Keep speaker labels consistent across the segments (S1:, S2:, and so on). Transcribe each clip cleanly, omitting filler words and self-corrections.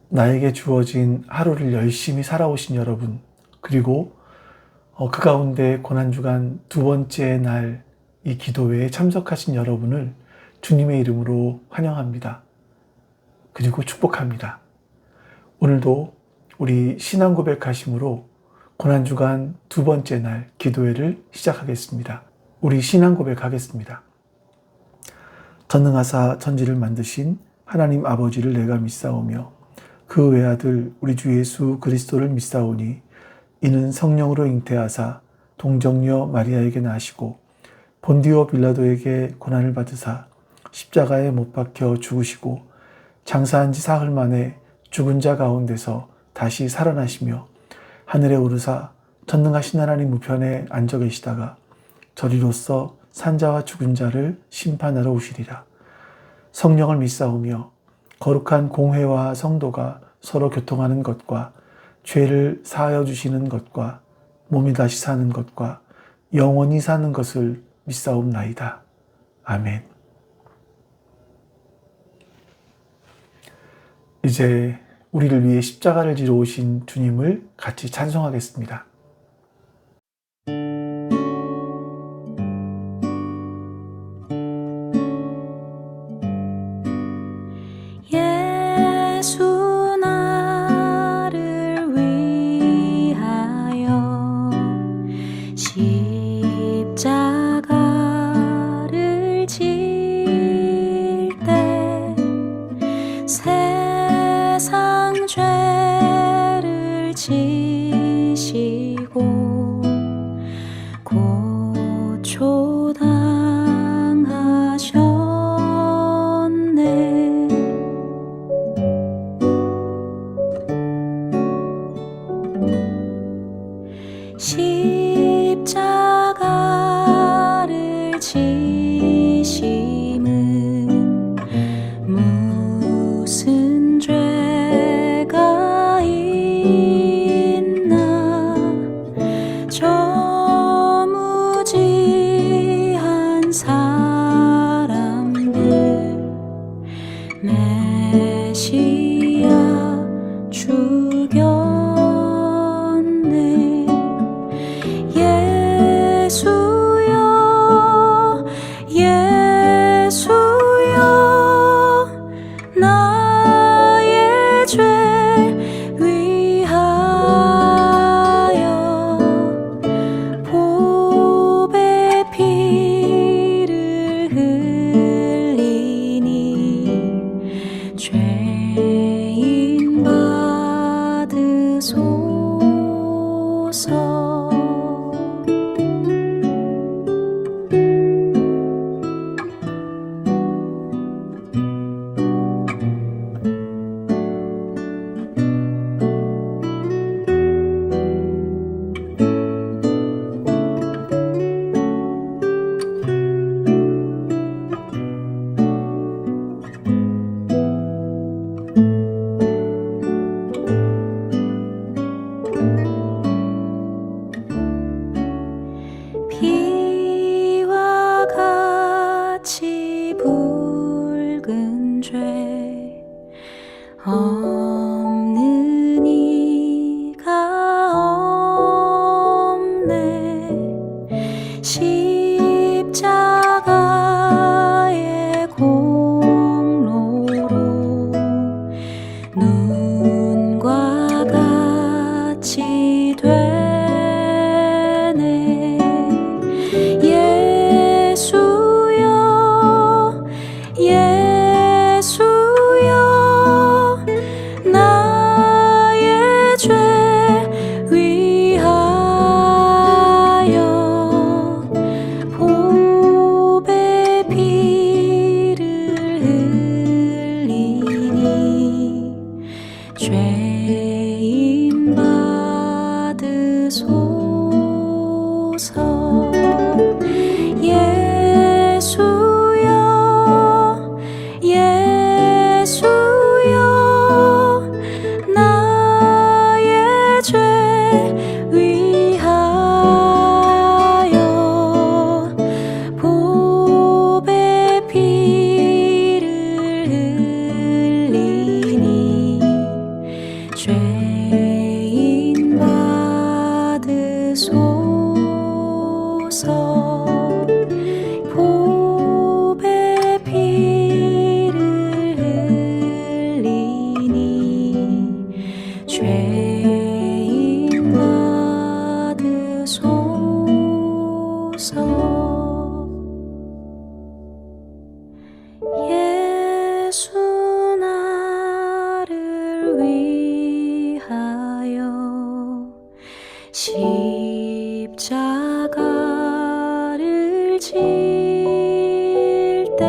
S1: 나에게 주어진 하루를 열심히 살아오신 여러분, 그리고 그 가운데 고난주간 두 번째 날 이 기도회에 참석하신 여러분을 주님의 이름으로 환영합니다. 그리고 축복합니다. 오늘도 우리 신앙 고백하심으로 고난주간 두 번째 날 기도회를 시작하겠습니다. 우리 신앙 고백하겠습니다. 전능하사 천지를 만드신 하나님 아버지를 내가 믿사오며 그 외아들 우리 주 예수 그리스도를 믿사오니 이는 성령으로 잉태하사 동정녀 마리아에게 나시고 본디오 빌라도에게 고난을 받으사 십자가에 못 박혀 죽으시고 장사한 지 사흘 만에 죽은 자 가운데서 다시 살아나시며 하늘에 오르사 전능하신 하나님 우편에 앉아 계시다가 저리로서 산자와 죽은 자를 심판하러 오시리라. 성령을 믿사오며 거룩한 공회와 성도가 서로 교통하는 것과 죄를 사하여 주시는 것과 몸이 다시 사는 것과 영원히 사는 것을 믿사옵나이다. 아멘. 이제 우리를 위해 십자가를 지러 오신 주님을 같이 찬송하겠습니다.
S2: 예수 나를 위하여 십자가를 질 때 세상 죄를 지시고 고초당하셨네. 십자가를 지심은 무슨 죄가 있나. 저 무지한 사람들 메시아 죽였네. 예수여 예수여 나의 죄 위하여 보배 피를 흘리니 죄인 받으소서. 피와 같이 붉은 죄 없는 이가 없네. 십자가의 공로로 눈과 같이 되네. 예수여 예수여 예수 나를 위하여 십자가를 질 때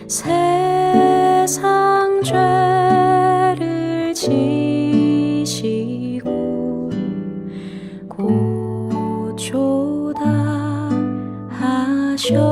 S2: 세상 죄를 지시고 고초다 하셨네.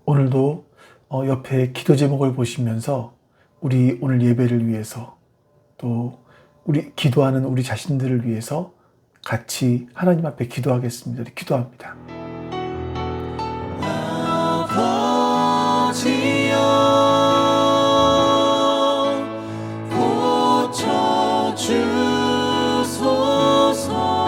S1: 오늘도 옆에 기도 제목을 보시면서 우리 오늘 예배를 위해서 또 우리 기도하는 우리 자신들을 위해서 같이 하나님 앞에 기도하겠습니다. 기도합니다. 아버지여 고쳐주소서.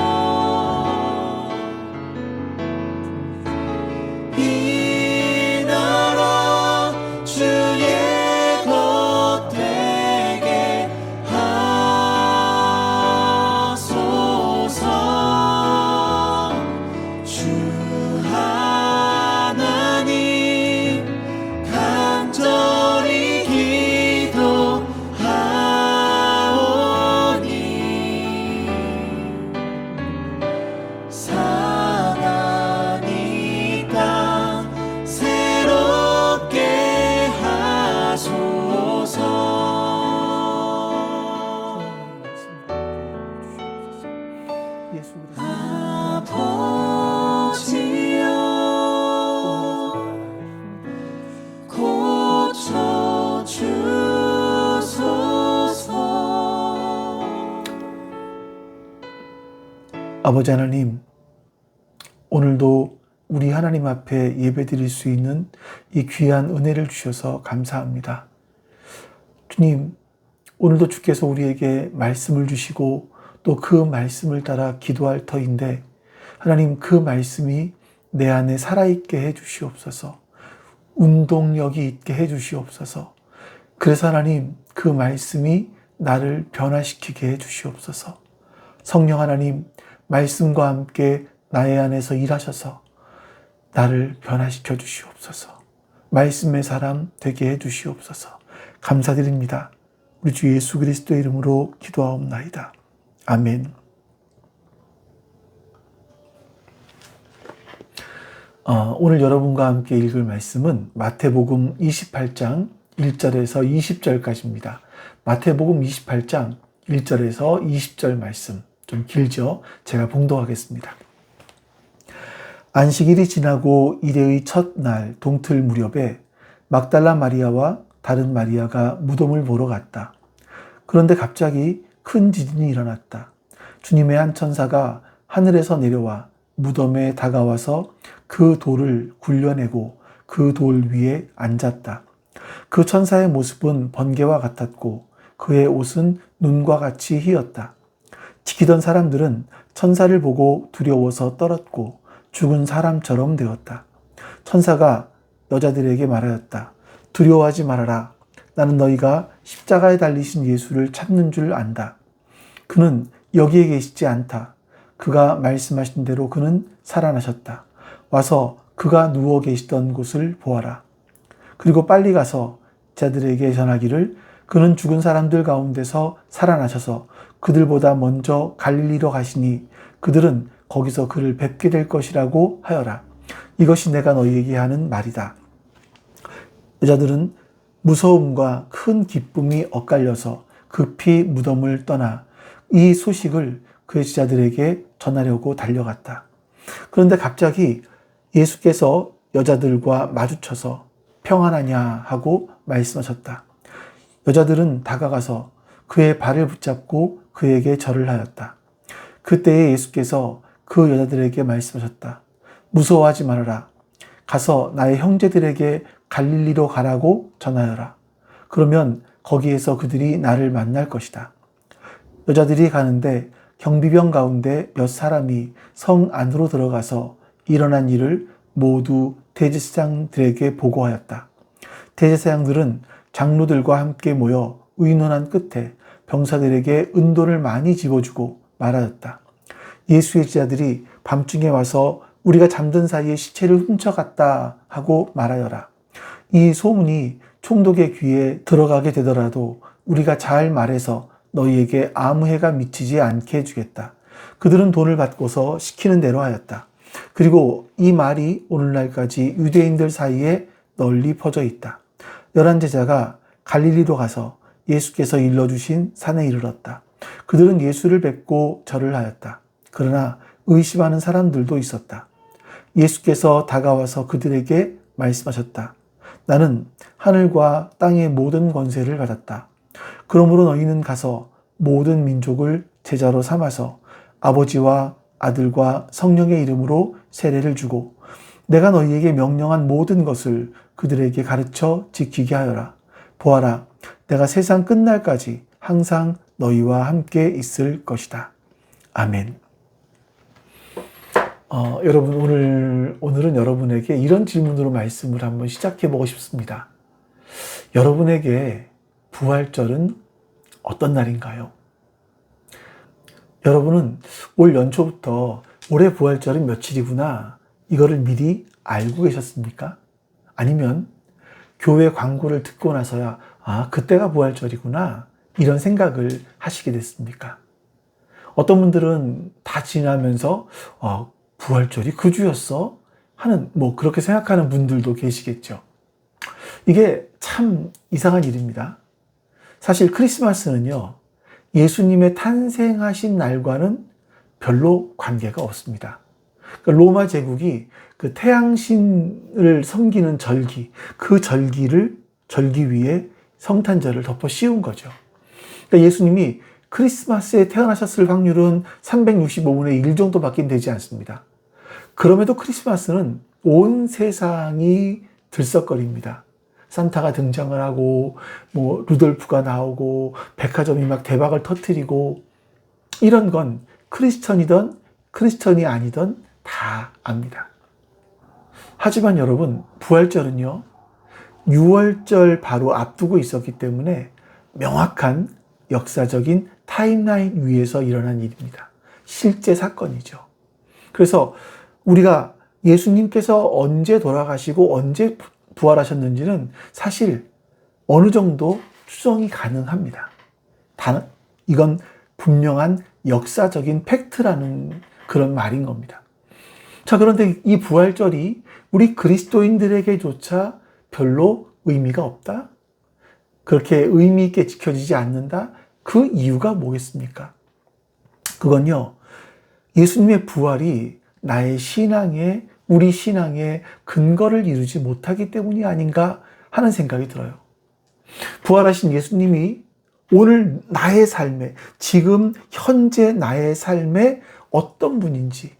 S1: 이 나라 주의 것 되게 하소서. 주 하나님 간절히 기도하오니 사랑 이 땅 새롭게 하소서. 아버지여 고쳐주소서. 아버지 하나님, 오늘도 우리 하나님 앞에 예배드릴 수 있는 이 귀한 은혜를 주셔서 감사합니다. 주님, 오늘도 주께서 우리에게 말씀을 주시고 또 그 말씀을 따라 기도할 터인데 하나님, 그 말씀이 내 안에 살아있게 해주시옵소서. 운동력이 있게 해주시옵소서. 그래서 하나님, 그 말씀이 나를 변화시키게 해주시옵소서. 성령 하나님, 말씀과 함께 나의 안에서 일하셔서 나를 변화시켜 주시옵소서. 말씀의 사람 되게 해주시옵소서. 감사드립니다. 우리 주 예수 그리스도의 이름으로 기도하옵나이다. 아멘. 오늘 여러분과 함께 읽을 말씀은 마태복음 28장 1절에서 20절까지입니다. 마태복음 28장 1절에서 20절 말씀. 좀 길죠? 제가 봉독하겠습니다. 안식일이 지나고 이레의 첫날 동틀 무렵에 막달라 마리아와 다른 마리아가 무덤을 보러 갔다. 그런데 갑자기 큰 지진이 일어났다. 주님의 한 천사가 하늘에서 내려와 무덤에 다가와서 그 돌을 굴려내고 그 돌 위에 앉았다. 그 천사의 모습은 번개와 같았고 그의 옷은 눈과 같이 희었다. 지키던 사람들은 천사를 보고 두려워서 떨었고 죽은 사람처럼 되었다. 천사가 여자들에게 말하였다. 두려워하지 말아라. 나는 너희가 십자가에 달리신 예수를 찾는 줄 안다. 그는 여기에 계시지 않다. 그가 말씀하신 대로 그는 살아나셨다. 와서 그가 누워 계시던 곳을 보아라. 그리고 빨리 가서 자들에게 전하기를 그는 죽은 사람들 가운데서 살아나셔서 그들보다 먼저 갈릴리로 가시니 그들은 거기서 그를 뵙게 될 것이라고 하여라. 이것이 내가 너희에게 하는 말이다. 여자들은 무서움과 큰 기쁨이 엇갈려서 급히 무덤을 떠나 이 소식을 그의 제자들에게 전하려고 달려갔다. 그런데 갑자기 예수께서 여자들과 마주쳐서 평안하냐 하고 말씀하셨다. 여자들은 다가가서 그의 발을 붙잡고 그에게 절을 하였다. 그때에 예수께서 그 여자들에게 말씀하셨다. 무서워하지 말아라. 가서 나의 형제들에게 갈릴리로 가라고 전하여라. 그러면 거기에서 그들이 나를 만날 것이다. 여자들이 가는데 경비병 가운데 몇 사람이 성 안으로 들어가서 일어난 일을 모두 대제사장들에게 보고하였다. 대제사장들은 장로들과 함께 모여 의논한 끝에 병사들에게 은돈을 많이 집어주고 말하였다. 예수의 제자들이 밤중에 와서 우리가 잠든 사이에 시체를 훔쳐갔다 하고 말하여라. 이 소문이 총독의 귀에 들어가게 되더라도 우리가 잘 말해서 너희에게 아무 해가 미치지 않게 해주겠다. 그들은 돈을 받고서 시키는 대로 하였다. 그리고 이 말이 오늘날까지 유대인들 사이에 널리 퍼져 있다. 11 제자가 갈릴리로 가서 예수께서 일러주신 산에 이르렀다. 그들은 예수를 뵙고 절을 하였다. 그러나 의심하는 사람들도 있었다. 예수께서 다가와서 그들에게 말씀하셨다. 나는 하늘과 땅의 모든 권세를 받았다. 그러므로 너희는 가서 모든 민족을 제자로 삼아서 아버지와 아들과 성령의 이름으로 세례를 주고 내가 너희에게 명령한 모든 것을 그들에게 가르쳐 지키게 하여라. 보아라, 내가 세상 끝날까지 항상 너희와 함께 있을 것이다. 아멘. 여러분, 오늘은 여러분에게 이런 질문으로 말씀을 한번 시작해 보고 싶습니다. 여러분에게 부활절은 어떤 날인가요? 여러분은 올 연초부터 올해 부활절은 며칠이구나, 이거를 미리 알고 계셨습니까? 아니면 교회 광고를 듣고 나서야 그때가 부활절이구나, 이런 생각을 하시게 됐습니까? 어떤 분들은 다 지나면서 부활절이 그 주였어? 하는 그렇게 생각하는 분들도 계시겠죠. 이게 참 이상한 일입니다. 사실 크리스마스는요, 예수님의 탄생하신 날과는 별로 관계가 없습니다. 그러니까 로마 제국이 그 태양신을 섬기는 절기, 그 절기 위에 성탄절을 덮어 씌운 거죠. 그러니까 예수님이 크리스마스에 태어나셨을 확률은 365분의 1 정도밖에 되지 않습니다. 그럼에도 크리스마스는 온 세상이 들썩거립니다. 산타가 등장을 하고 루돌프가 나오고 백화점이 막 대박을 터뜨리고, 이런 건 크리스천이든 크리스천이 아니든 다 압니다. 하지만 여러분, 부활절은요, 6월절 바로 앞두고 있었기 때문에 명확한 역사적인 타임라인 위에서 일어난 일입니다. 실제 사건이죠. 그래서 우리가 예수님께서 언제 돌아가시고 언제 부활하셨는지는 사실 어느 정도 추정이 가능합니다. 이건 분명한 역사적인 팩트라는 그런 말인 겁니다. 자, 그런데 이 부활절이 우리 그리스도인들에게조차 별로 의미가 없다? 그렇게 의미 있게 지켜지지 않는다? 그 이유가 뭐겠습니까? 그건요, 예수님의 부활이 우리 신앙의 근거를 이루지 못하기 때문이 아닌가 하는 생각이 들어요. 부활하신 예수님이 오늘 나의 삶에, 지금 현재 나의 삶에 어떤 분인지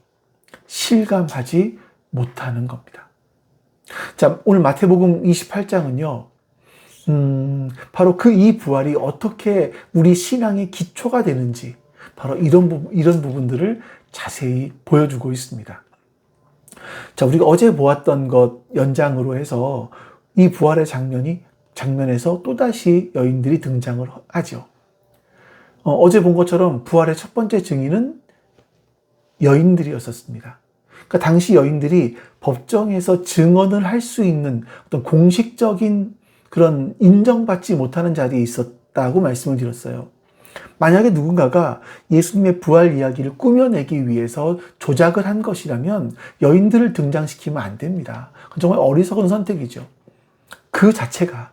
S1: 실감하지 못하는 겁니다. 자, 오늘 마태복음 28장은요, 바로 이 부활이 어떻게 우리 신앙의 기초가 되는지, 바로 이런 부분들을 자세히 보여주고 있습니다. 자, 우리가 어제 보았던 것 연장으로 해서 이 부활의 장면에서 또다시 여인들이 등장을 하죠. 어제 본 것처럼 부활의 첫 번째 증인은 여인들이었었습니다. 그러니까 당시 여인들이 법정에서 증언을 할 수 있는 어떤 공식적인 그런 인정받지 못하는 자리에 있었다고 말씀을 드렸어요. 만약에 누군가가 예수님의 부활 이야기를 꾸며내기 위해서 조작을 한 것이라면 여인들을 등장시키면 안 됩니다. 정말 어리석은 선택이죠. 그 자체가,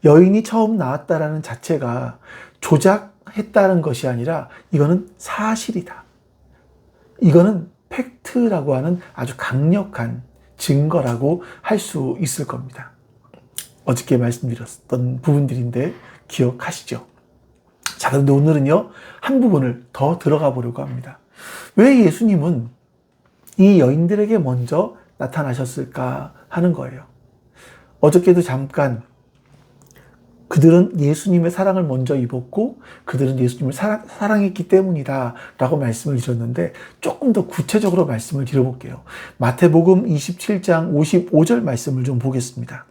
S1: 여인이 처음 나왔다라는 자체가 조작했다는 것이 아니라 이거는 사실이다. 이거는 팩트라고 하는 아주 강력한 증거라고 할 수 있을 겁니다. 어저께 말씀드렸던 부분들인데 기억하시죠? 자, 그런데 오늘은요, 한 부분을 더 들어가 보려고 합니다. 왜 예수님은 이 여인들에게 먼저 나타나셨을까 하는 거예요. 어저께도 잠깐 그들은 예수님의 사랑을 먼저 입었고 그들은 예수님을 사랑했기 때문이다 라고 말씀을 드렸는데, 조금 더 구체적으로 말씀을 드려볼게요. 마태복음 27장 55절 말씀을 좀 보겠습니다.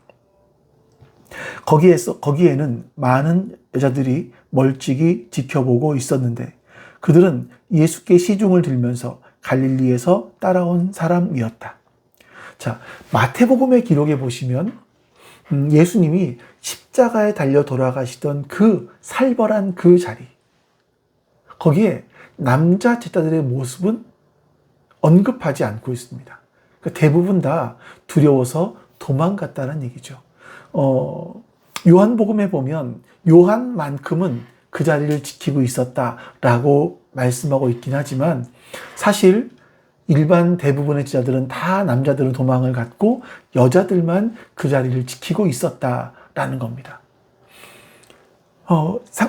S1: 거기에는 많은 여자들이 멀찍이 지켜보고 있었는데 그들은 예수께 시중을 들면서 갈릴리에서 따라온 사람이었다. 자, 마태복음의 기록에 보시면 예수님이 십자가에 달려 돌아가시던 그 살벌한 그 자리, 거기에 남자 제자들의 모습은 언급하지 않고 있습니다. 그러니까 대부분 다 두려워서 도망갔다는 얘기죠. 요한복음에 보면 요한만큼은 그 자리를 지키고 있었다라고 말씀하고 있긴 하지만, 사실 일반 대부분의 제자들은 다 남자들은 도망을 갔고 여자들만 그 자리를 지키고 있었다라는 겁니다.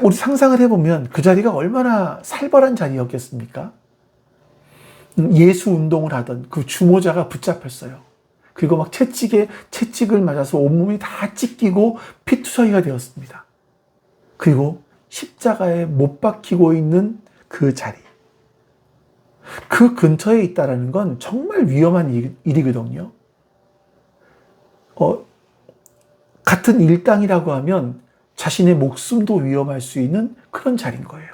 S1: 우리 상상을 해보면 그 자리가 얼마나 살벌한 자리였겠습니까? 예수 운동을 하던 그 주모자가 붙잡혔어요. 그리고 막 채찍을 맞아서 온몸이 다 찢기고 피투성이가 되었습니다. 그리고 십자가에 못 박히고 있는 그 자리. 그 근처에 있다라는 건 정말 위험한 일이거든요. 같은 일당이라고 하면 자신의 목숨도 위험할 수 있는 그런 자리인 거예요.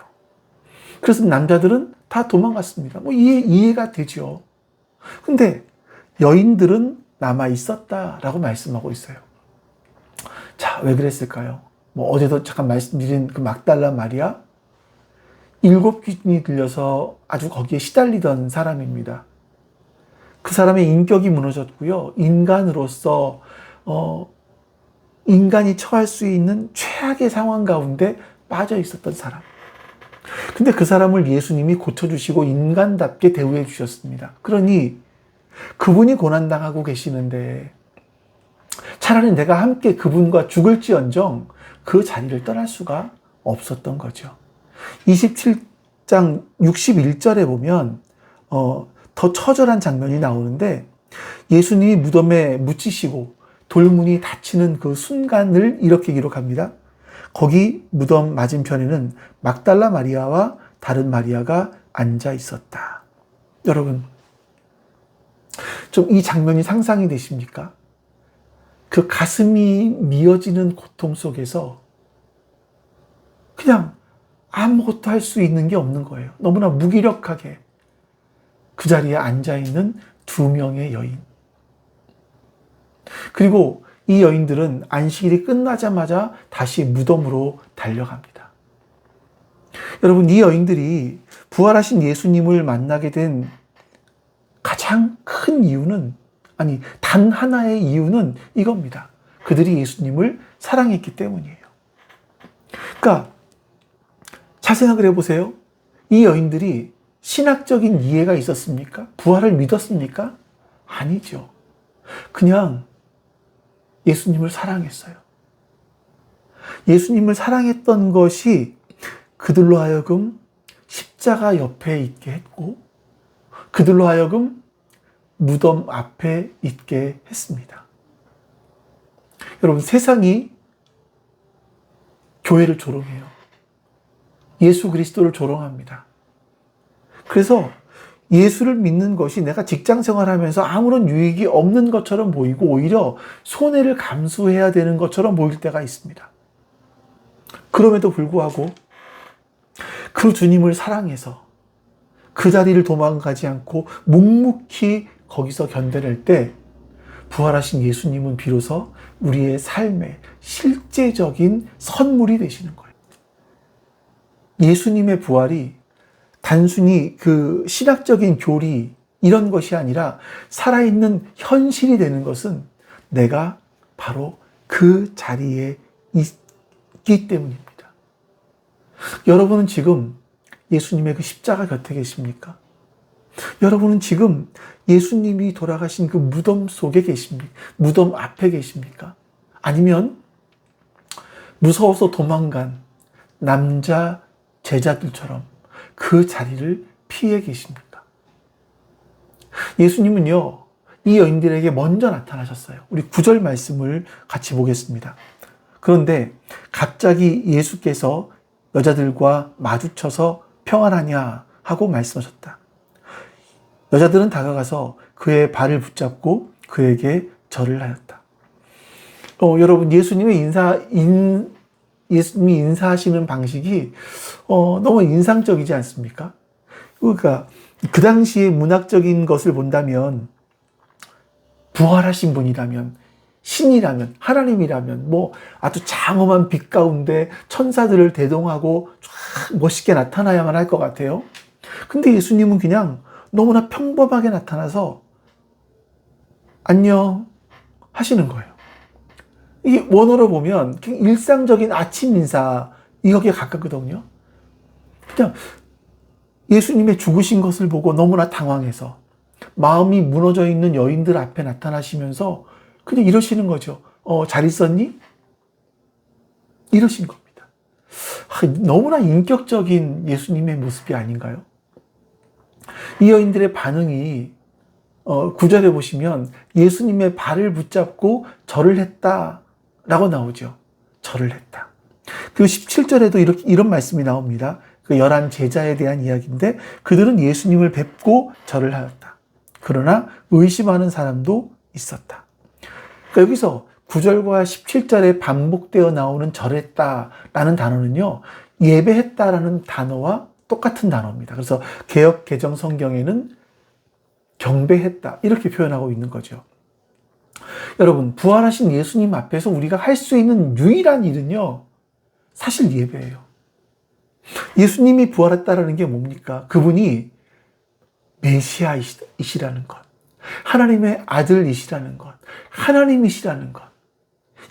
S1: 그래서 남자들은 다 도망갔습니다. 이해가 되죠. 근데 여인들은 남아 있었다라고 말씀하고 있어요. 자, 왜 그랬을까요? 어제도 잠깐 말씀드린 그 막달라 마리아, 7귀신이 들려서 아주 거기에 시달리던 사람입니다. 그 사람의 인격이 무너졌고요. 인간으로서 인간이 처할 수 있는 최악의 상황 가운데 빠져 있었던 사람. 근데 그 사람을 예수님이 고쳐주시고 인간답게 대우해 주셨습니다. 그러니 그분이 고난당하고 계시는데 차라리 내가 함께 그분과 죽을지언정 그 자리를 떠날 수가 없었던 거죠. 27장 61절에 보면 더 처절한 장면이 나오는데 예수님이 무덤에 묻히시고 돌문이 닫히는 그 순간을 이렇게 기록합니다. 거기 무덤 맞은편에는 막달라 마리아와 다른 마리아가 앉아 있었다. 여러분, 좀 이 장면이 상상이 되십니까? 그 가슴이 미어지는 고통 속에서 그냥 아무것도 할 수 있는 게 없는 거예요. 너무나 무기력하게 그 자리에 앉아있는 2명의 여인. 그리고 이 여인들은 안식일이 끝나자마자 다시 무덤으로 달려갑니다. 여러분, 이 여인들이 부활하신 예수님을 만나게 된 가장 큰 이유는, 단 하나의 이유는 이겁니다. 그들이 예수님을 사랑했기 때문이에요. 그러니까 잘 생각을 해보세요. 이 여인들이 신학적인 이해가 있었습니까? 부활을 믿었습니까? 아니죠. 그냥 예수님을 사랑했어요. 예수님을 사랑했던 것이 그들로 하여금 십자가 옆에 있게 했고 그들로 하여금 무덤 앞에 있게 했습니다. 여러분, 세상이 교회를 조롱해요. 예수 그리스도를 조롱합니다. 그래서 예수를 믿는 것이 내가 직장 생활하면서 아무런 유익이 없는 것처럼 보이고 오히려 손해를 감수해야 되는 것처럼 보일 때가 있습니다. 그럼에도 불구하고 그 주님을 사랑해서 그 자리를 도망가지 않고 묵묵히 거기서 견뎌낼 때 부활하신 예수님은 비로소 우리의 삶의 실제적인 선물이 되시는 거예요. 예수님의 부활이 단순히 그 신학적인 교리 이런 것이 아니라 살아있는 현실이 되는 것은 내가 바로 그 자리에 있기 때문입니다. 여러분은 지금 예수님의 그 십자가 곁에 계십니까? 여러분은 지금 예수님이 돌아가신 그 무덤 속에 계십니까? 무덤 앞에 계십니까? 아니면 무서워서 도망간 남자 제자들처럼 그 자리를 피해 계십니까? 예수님은요, 이 여인들에게 먼저 나타나셨어요. 우리 9절 말씀을 같이 보겠습니다. 그런데 갑자기 예수께서 여자들과 마주쳐서 평안하냐 하고 말씀하셨다. 여자들은 다가가서 그의 발을 붙잡고 그에게 절을 하였다. 여러분, 예수님이 인사하시는 방식이 너무 인상적이지 않습니까? 그러니까 그 당시의 문학적인 것을 본다면 부활하신 분이라면, 신이라면, 하나님이라면 아주 장엄한 빛 가운데 천사들을 대동하고 쫙 멋있게 나타나야만 할 것 같아요. 근데 예수님은 그냥 너무나 평범하게 나타나서 안녕 하시는 거예요. 이게 원어로 보면 일상적인 아침 인사 이거기에 가깝거든요. 그냥 예수님의 죽으신 것을 보고 너무나 당황해서 마음이 무너져 있는 여인들 앞에 나타나시면서 그냥 이러시는 거죠. 잘 있었니? 이러신 겁니다. 너무나 인격적인 예수님의 모습이 아닌가요? 이 여인들의 반응이 9절에 보시면 예수님의 발을 붙잡고 절을 했다라고 나오죠. 절을 했다. 그리고 17절에도 이런 말씀이 나옵니다. 그 11 제자에 대한 이야기인데 그들은 예수님을 뵙고 절을 하였다. 그러나 의심하는 사람도 있었다. 그러니까 여기서 9절과 17절에 반복되어 나오는 절했다라는 단어는요, 예배했다라는 단어와 똑같은 단어입니다. 그래서 개역 개정 성경에는 경배했다 이렇게 표현하고 있는 거죠. 여러분, 부활하신 예수님 앞에서 우리가 할 수 있는 유일한 일은요, 사실 예배예요. 예수님이 부활했다라는 게 뭡니까? 그분이 메시아이시라는 것, 하나님의 아들이시라는 것, 하나님이시라는 것,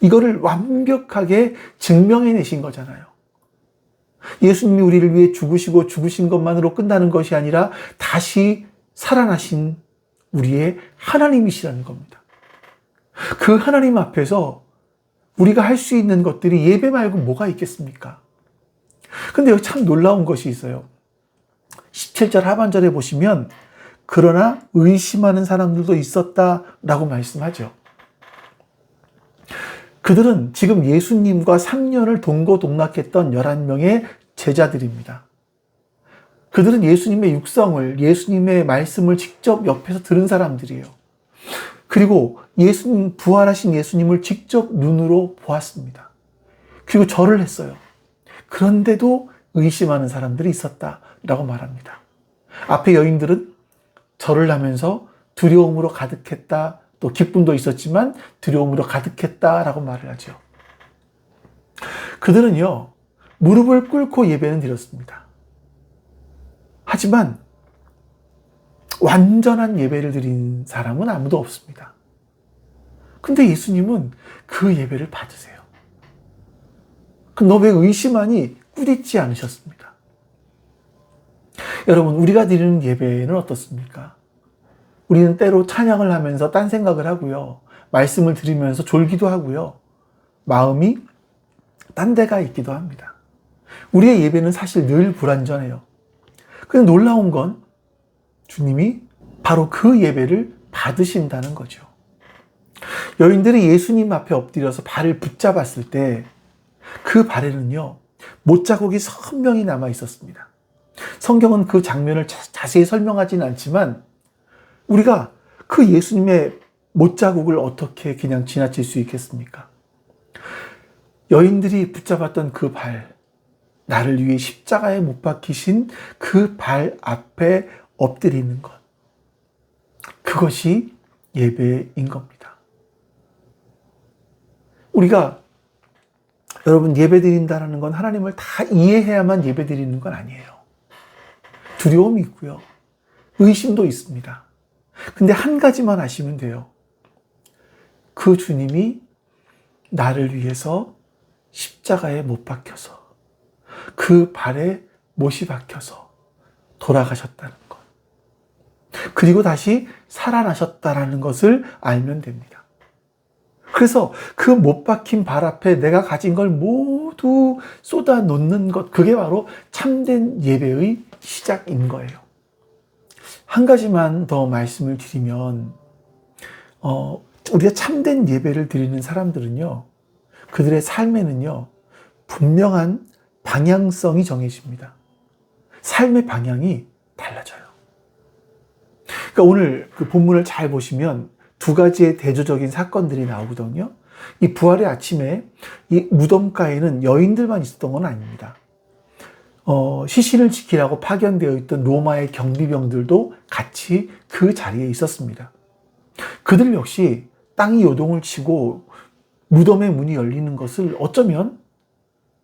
S1: 이거를 완벽하게 증명해내신 거잖아요. 예수님이 우리를 위해 죽으시고 죽으신 것만으로 끝나는 것이 아니라 다시 살아나신 우리의 하나님이시라는 겁니다. 그 하나님 앞에서 우리가 할 수 있는 것들이 예배 말고 뭐가 있겠습니까? 근데 여기 참 놀라운 것이 있어요. 17절 하반절에 보시면 그러나 의심하는 사람들도 있었다라고 말씀하죠. 그들은 지금 예수님과 3년을 동고동락했던 11명의 제자들입니다. 그들은 예수님의 육성을, 예수님의 말씀을 직접 옆에서 들은 사람들이에요. 그리고 부활하신 예수님을 직접 눈으로 보았습니다. 그리고 절을 했어요. 그런데도 의심하는 사람들이 있었다라고 말합니다. 앞에 여인들은 절을 하면서 두려움으로 가득했다, 또 기쁨도 있었지만 두려움으로 가득했다라고 말을 하죠. 그들은요, 무릎을 꿇고 예배는 드렸습니다. 하지만 완전한 예배를 드린 사람은 아무도 없습니다. 근데 예수님은 그 예배를 받으세요. 너 왜 의심하니? 꾸짖지 않으셨습니다. 여러분, 우리가 드리는 예배는 어떻습니까? 우리는 때로 찬양을 하면서 딴 생각을 하고요. 말씀을 들으면서 졸기도 하고요. 마음이 딴 데가 있기도 합니다. 우리의 예배는 사실 늘 불완전해요. 근데 놀라운 건 주님이 바로 그 예배를 받으신다는 거죠. 여인들이 예수님 앞에 엎드려서 발을 붙잡았을 때 그 발에는요, 못자국이 선명히 남아 있었습니다. 성경은 그 장면을 자세히 설명하지는 않지만 우리가 그 예수님의 못자국을 어떻게 그냥 지나칠 수 있겠습니까? 여인들이 붙잡았던 그 발, 나를 위해 십자가에 못 박히신 그 발 앞에 엎드리는 것, 그것이 예배인 겁니다. 우리가 여러분, 예배 드린다는 건 하나님을 다 이해해야만 예배 드리는 건 아니에요. 두려움이 있고요. 의심도 있습니다. 근데 한 가지만 아시면 돼요. 그 주님이 나를 위해서 십자가에 못 박혀서 그 발에 못이 박혀서 돌아가셨다는 것. 그리고 다시 살아나셨다는 것을 알면 됩니다. 그래서 그 못 박힌 발 앞에 내가 가진 걸 모두 쏟아 놓는 것, 그게 바로 참된 예배의 시작인 거예요. 한 가지만 더 말씀을 드리면, 우리가 참된 예배를 드리는 사람들은요, 그들의 삶에는요, 분명한 방향성이 정해집니다. 삶의 방향이 달라져요. 그러니까 오늘 그 본문을 잘 보시면 두 가지의 대조적인 사건들이 나오거든요. 이 부활의 아침에 이 무덤가에는 여인들만 있었던 건 아닙니다. 시신을 지키라고 파견되어 있던 로마의 경비병들도 같이 그 자리에 있었습니다. 그들 역시 땅이 요동을 치고 무덤의 문이 열리는 것을 어쩌면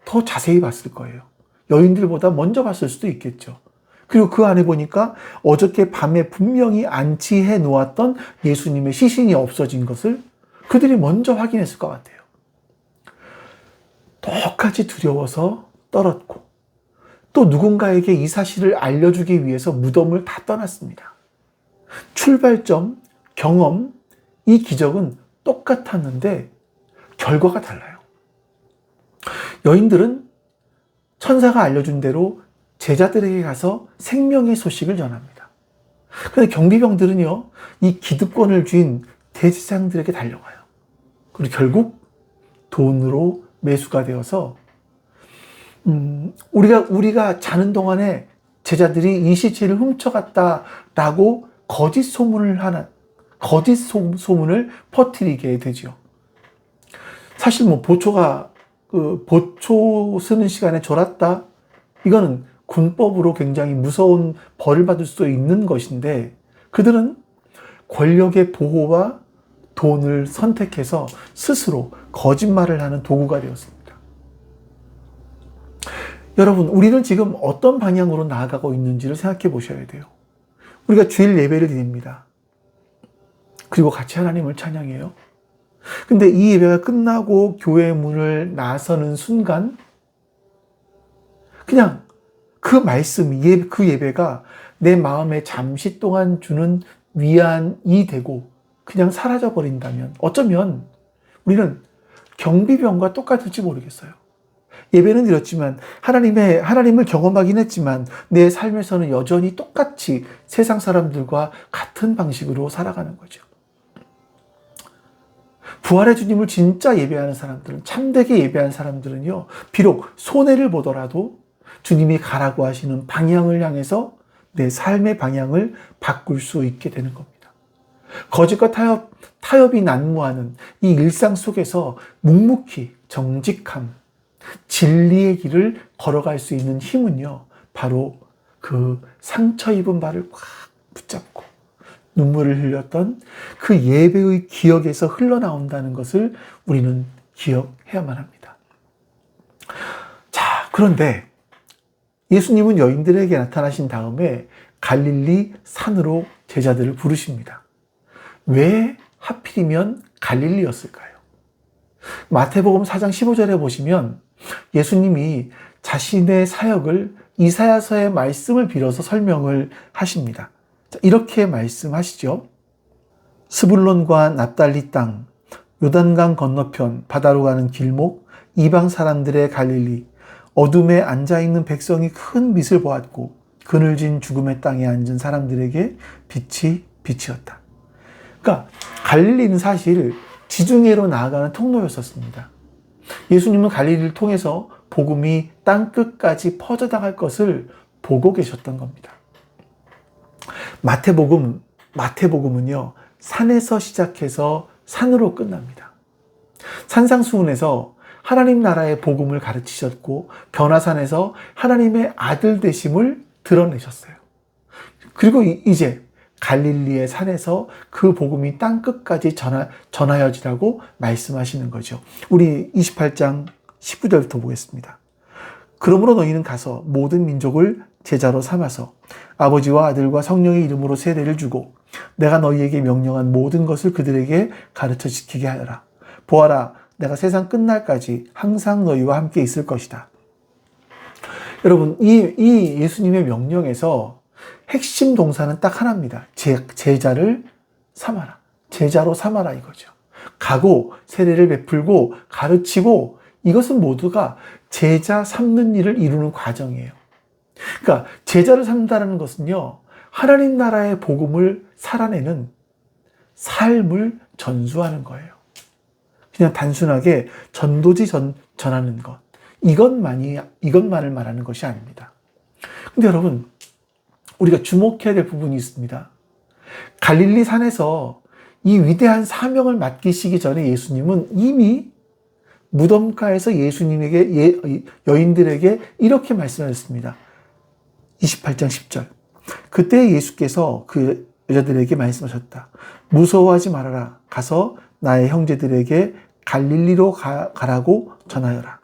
S1: 더 자세히 봤을 거예요. 여인들보다 먼저 봤을 수도 있겠죠. 그리고 그 안에 보니까 어저께 밤에 분명히 안치해 놓았던 예수님의 시신이 없어진 것을 그들이 먼저 확인했을 것 같아요. 똑같이 두려워서 떨었고 또 누군가에게 이 사실을 알려주기 위해서 무덤을 다 떠났습니다. 출발점, 경험, 이 기적은 똑같았는데 결과가 달라요. 여인들은 천사가 알려준 대로 제자들에게 가서 생명의 소식을 전합니다. 그런데 경비병들은요, 이 기득권을 쥔 대제사장들에게 달려가요. 그리고 결국 돈으로 매수가 되어서 우리가 자는 동안에 제자들이 이 시체를 훔쳐갔다라고 거짓 소문을 퍼뜨리게 되죠. 사실 보초가 보초 쓰는 시간에 졸았다, 이거는 군법으로 굉장히 무서운 벌을 받을 수도 있는 것인데, 그들은 권력의 보호와 돈을 선택해서 스스로 거짓말을 하는 도구가 되었습니다. 여러분, 우리는 지금 어떤 방향으로 나아가고 있는지를 생각해 보셔야 돼요. 우리가 주일 예배를 드립니다. 그리고 같이 하나님을 찬양해요. 근데 이 예배가 끝나고 교회 문을 나서는 순간 그냥 그 말씀, 그 예배가 내 마음에 잠시 동안 주는 위안이 되고 그냥 사라져 버린다면 어쩌면 우리는 경비병과 똑같을지 모르겠어요. 예배는 드렸지만 하나님을 경험하긴 했지만 내 삶에서는 여전히 똑같이 세상 사람들과 같은 방식으로 살아가는 거죠. 부활의 주님을 진짜 예배하는 사람들은, 참되게 예배하는 사람들은요, 비록 손해를 보더라도 주님이 가라고 하시는 방향을 향해서 내 삶의 방향을 바꿀 수 있게 되는 겁니다. 거짓과 타협이 난무하는 이 일상 속에서 묵묵히 정직함, 진리의 길을 걸어갈 수 있는 힘은요, 바로 그 상처 입은 발을 꽉 붙잡고 눈물을 흘렸던 그 예배의 기억에서 흘러나온다는 것을 우리는 기억해야만 합니다. 자, 그런데 예수님은 여인들에게 나타나신 다음에 갈릴리 산으로 제자들을 부르십니다. 왜 하필이면 갈릴리였을까요? 마태복음 4장 15절에 보시면 예수님이 자신의 사역을 이사야서의 말씀을 빌어서 설명을 하십니다. 이렇게 말씀하시죠. 스불론과 납달리 땅, 요단강 건너편 바다로 가는 길목, 이방 사람들의 갈릴리, 어둠에 앉아있는 백성이 큰 빛을 보았고 그늘진 죽음의 땅에 앉은 사람들에게 빛이 빛이었다. 그러니까 갈릴리는 사실 지중해로 나아가는 통로였었습니다. 예수님은 갈릴리를 통해서 복음이 땅끝까지 퍼져나갈 것을 보고 계셨던 겁니다. 마태복음은요, 산에서 시작해서 산으로 끝납니다. 산상수훈에서 하나님 나라의 복음을 가르치셨고 변화산에서 하나님의 아들 되심을 드러내셨어요. 그리고 이제 갈릴리의 산에서 그 복음이 땅끝까지 전하여지라고 말씀하시는 거죠. 우리 28장 19절부터 보겠습니다. 그러므로 너희는 가서 모든 민족을 제자로 삼아서 아버지와 아들과 성령의 이름으로 세례를 주고 내가 너희에게 명령한 모든 것을 그들에게 가르쳐 지키게 하여라. 보아라, 내가 세상 끝날까지 항상 너희와 함께 있을 것이다. 여러분, 이 예수님의 명령에서 핵심 동사는 딱 하나입니다. 제자를 삼아라. 제자로 삼아라 이거죠. 가고 세례를 베풀고 가르치고, 이것은 모두가 제자 삼는 일을 이루는 과정이에요. 그러니까 제자를 삼는다는 것은요, 하나님 나라의 복음을 살아내는 삶을 전수하는 거예요. 그냥 단순하게 전도지 전하는 것, 이것만을 말하는 것이 아닙니다. 근데 여러분, 우리가 주목해야 될 부분이 있습니다. 갈릴리 산에서 이 위대한 사명을 맡기시기 전에 예수님은 이미 무덤가에서 여인들에게 이렇게 말씀하셨습니다. 28장 10절. 그때 예수께서 그 여자들에게 말씀하셨다. 무서워하지 말아라. 가서 나의 형제들에게 갈릴리로 가라고 전하여라.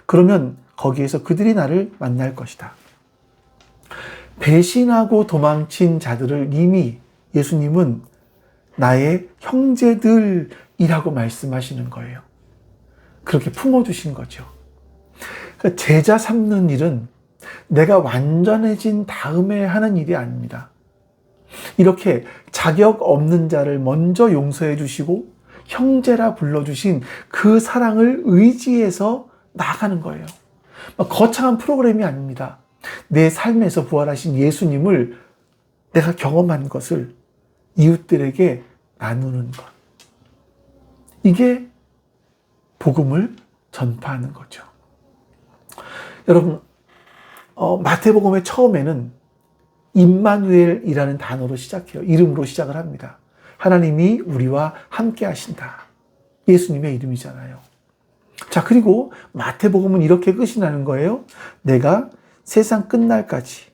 S1: 그러면 거기에서 그들이 나를 만날 것이다. 배신하고 도망친 자들을 이미 예수님은 나의 형제들이라고 말씀하시는 거예요. 그렇게 품어주신 거죠. 그러니까 제자 삼는 일은 내가 완전해진 다음에 하는 일이 아닙니다. 이렇게 자격 없는 자를 먼저 용서해 주시고 형제라 불러주신 그 사랑을 의지해서 나아가는 거예요. 거창한 프로그램이 아닙니다. 내 삶에서 부활하신 예수님을 내가 경험한 것을 이웃들에게 나누는 것. 이게 복음을 전파하는 거죠. 여러분, 마태복음의 처음에는 임마누엘이라는 단어로 시작해요. 이름으로 시작을 합니다. 하나님이 우리와 함께 하신다. 예수님의 이름이잖아요. 자, 그리고 마태복음은 이렇게 끝이 나는 거예요. 내가 세상 끝날까지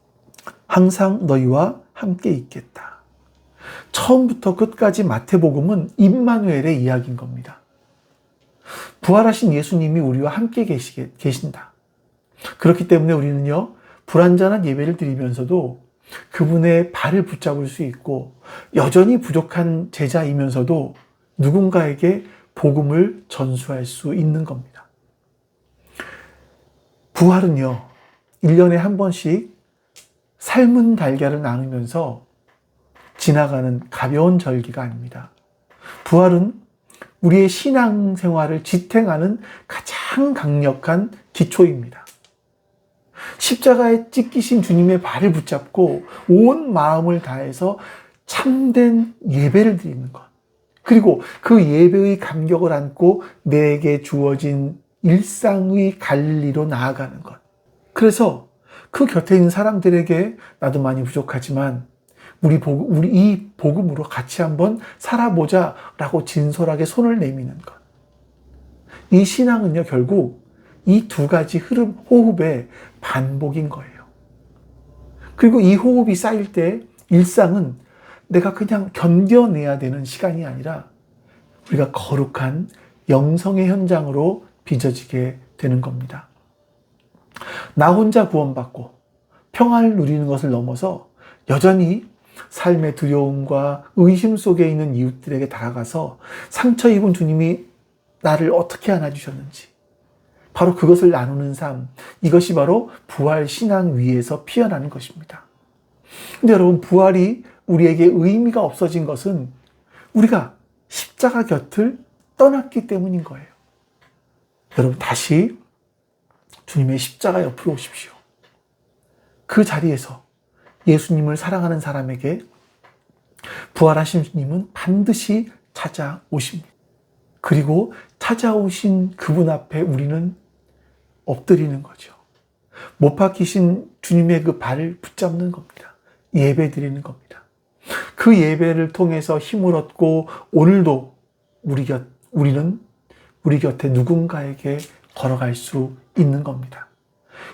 S1: 항상 너희와 함께 있겠다. 처음부터 끝까지 마태복음은 임마누엘의 이야기인 겁니다. 부활하신 예수님이 우리와 함께 계신다. 그렇기 때문에 우리는요, 불완전한 예배를 드리면서도 그분의 발을 붙잡을 수 있고 여전히 부족한 제자이면서도 누군가에게 복음을 전수할 수 있는 겁니다. 부활은요, 1년에 한 번씩 삶은 달걀을 나누면서 지나가는 가벼운 절기가 아닙니다. 부활은 우리의 신앙생활을 지탱하는 가장 강력한 기초입니다. 십자가에 찢기신 주님의 발을 붙잡고 온 마음을 다해서 참된 예배를 드리는 것. 그리고 그 예배의 감격을 안고 내게 주어진 일상의 갈릴리로 나아가는 것. 그래서 그 곁에 있는 사람들에게 나도 많이 부족하지만 우리 이 복음으로 같이 한번 살아보자 라고 진솔하게 손을 내미는 것. 이 신앙은요, 결국 이 두 가지 호흡의 반복인 거예요. 그리고 이 호흡이 쌓일 때 일상은 내가 그냥 견뎌내야 되는 시간이 아니라 우리가 거룩한 영성의 현장으로 빚어지게 되는 겁니다. 나 혼자 구원받고 평안을 누리는 것을 넘어서 여전히 삶의 두려움과 의심 속에 있는 이웃들에게 다가가서 상처 입은 주님이 나를 어떻게 안아주셨는지 바로 그것을 나누는 삶, 이것이 바로 부활 신앙 위에서 피어나는 것입니다. 근데 여러분, 부활이 우리에게 의미가 없어진 것은 우리가 십자가 곁을 떠났기 때문인 거예요. 여러분, 다시 주님의 십자가 옆으로 오십시오. 그 자리에서 예수님을 사랑하는 사람에게 부활하신 주님은 반드시 찾아오십니다. 그리고 찾아오신 그분 앞에 우리는 엎드리는 거죠. 못 박히신 주님의 그 발을 붙잡는 겁니다. 예배 드리는 겁니다. 그 예배를 통해서 힘을 얻고 오늘도 우리는 우리 곁에 누군가에게 걸어갈 수 있는 겁니다.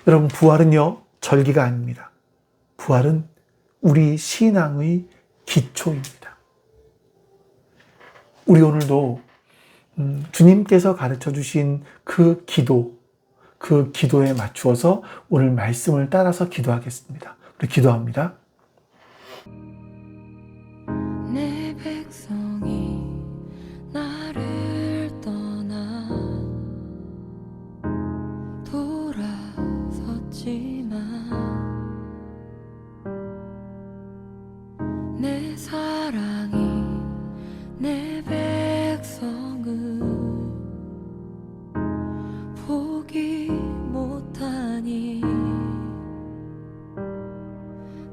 S1: 여러분, 부활은요, 절기가 아닙니다. 부활은 우리 신앙의 기초입니다. 우리 오늘도 주님께서 가르쳐 주신 그 기도에 맞추어서 오늘 말씀을 따라서 기도하겠습니다. 우리 기도합니다.
S2: 내 백성이 나를 떠나 돌아섰지만 내 사랑이 내 백성을 포기 못하니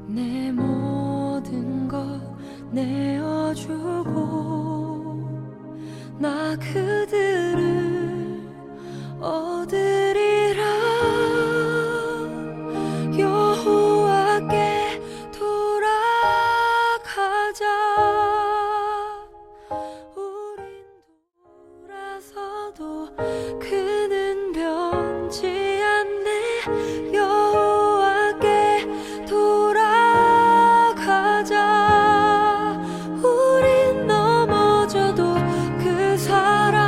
S2: 내 모든 것 내어주고 나 그들을 얻으리라. 여호와께 돌아가자. 우린 돌아서도 그는 변치 않네. 여호와께 돌아가자. 우린 넘어져도 그 사랑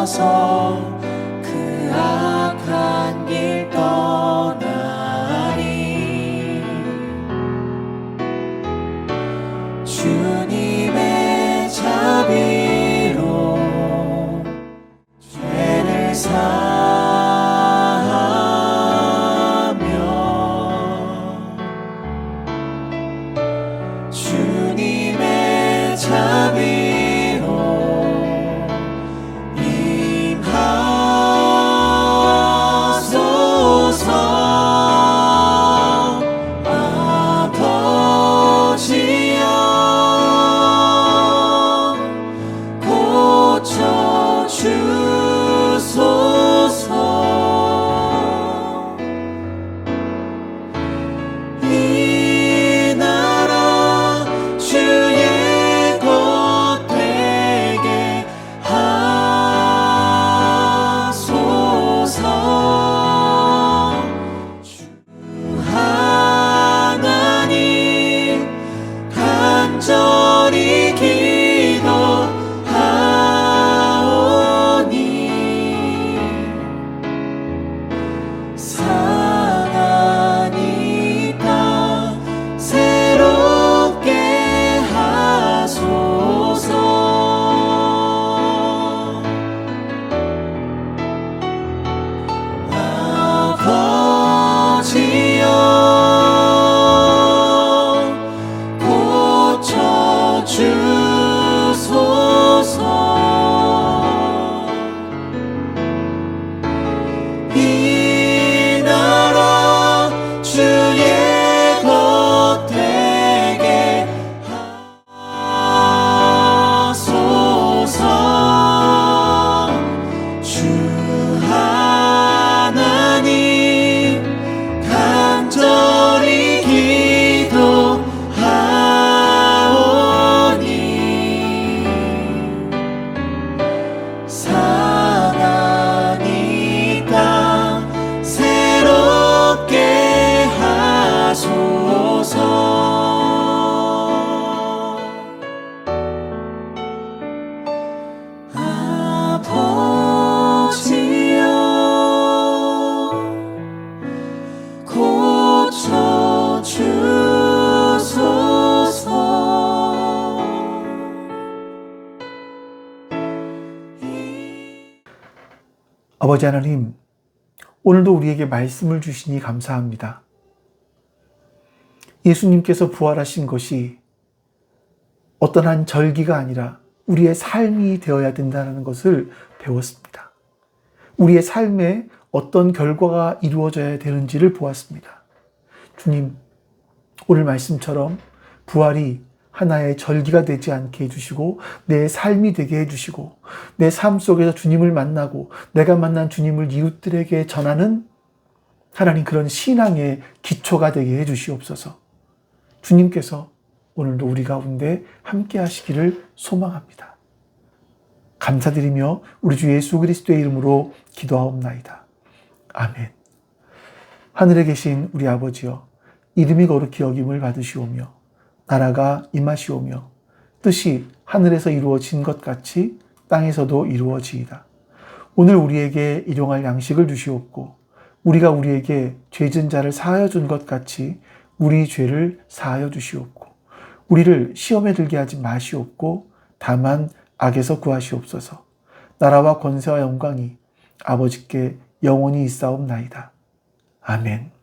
S3: 주셔서 그 악한 길 떠나리. 주님의 자비로 죄를 사하며 주님의 자비로 임하소서. 아버지여 고쳐주소서. 이 나라 주의 것 되게 하소서. 주 하나님 간절히 기도하오니 상하니 땅 새롭게 하소서. 아버지여 고쳐주소서. 이 나라 주의 것 되게 하소서. 주 하나님 간절히 기도하오니 상하니 땅 새롭게 하소서. 아버지여 고쳐주소서.
S1: 아버지 하나님, 오늘도 우리에게 말씀을 주시니 감사합니다. 예수님께서 부활하신 것이 어떤 한 절기가 아니라 우리의 삶이 되어야 된다는 것을 배웠습니다. 우리의 삶에 어떤 결과가 이루어져야 되는지를 보았습니다. 주님, 오늘 말씀처럼 부활이 하나의 절기가 되지 않게 해주시고 내 삶이 되게 해주시고 내 삶 속에서 주님을 만나고 내가 만난 주님을 이웃들에게 전하는 하나님 그런 신앙의 기초가 되게 해주시옵소서. 주님께서 오늘도 우리 가운데 함께 하시기를 소망합니다. 감사드리며 우리 주 예수 그리스도의 이름으로 기도하옵나이다. 아멘. 하늘에 계신 우리 아버지여, 이름이 거룩히 여김을 받으시오며 나라가 임하시오며 뜻이 하늘에서 이루어진 것 같이 땅에서도 이루어지이다. 오늘 우리에게 일용할 양식을 주시옵고 우리가 우리에게 죄진 자를 사하여 준 것 같이 우리 죄를 사하여 주시옵고 우리를 시험에 들게 하지 마시옵고 다만 악에서 구하시옵소서. 나라와 권세와 영광이 아버지께 영원히 있사옵나이다. 아멘.